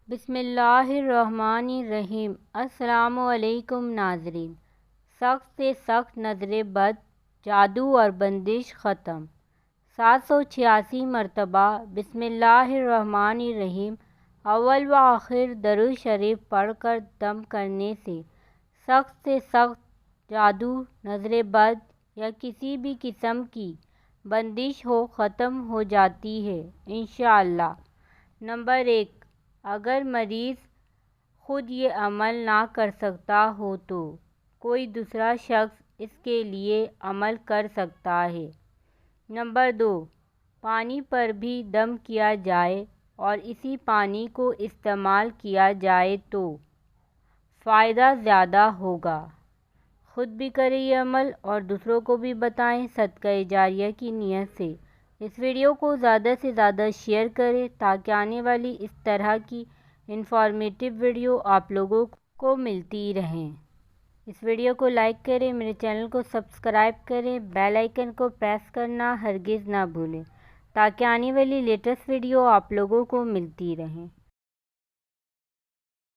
بسم اللہ الرحمن الرحیم۔ السلام علیکم ناظرین۔ سخت سے سخت نظر بد، جادو اور بندش ختم۔ 786 مرتبہ بسم اللہ الرحمن الرحیم اول و آخر درود شریف پڑھ کر دم کرنے سے سخت سے سخت جادو، نظر بد یا کسی بھی قسم کی بندش ہو ختم ہو جاتی ہے انشاءاللہ۔ نمبر 1، اگر مریض خود یہ عمل نہ کر سکتا ہو تو کوئی دوسرا شخص اس کے لیے عمل کر سکتا ہے۔ نمبر 2، پانی پر بھی دم کیا جائے اور اسی پانی کو استعمال کیا جائے تو فائدہ زیادہ ہوگا۔ خود بھی کریں یہ عمل اور دوسروں کو بھی بتائیں صدقہ جاریہ کی نیت سے۔ اس ویڈیو کو زیادہ سے زیادہ شیئر کریں تاکہ آنے والی اس طرح کی انفارمیٹیو ویڈیو آپ لوگوں کو ملتی رہیں۔ اس ویڈیو کو لائک کریں، میرے چینل کو سبسکرائب کریں، بیل آئیکن کو پریس کرنا ہرگز نہ بھولیں تاکہ آنے والی لیٹسٹ ویڈیو آپ لوگوں کو ملتی رہیں۔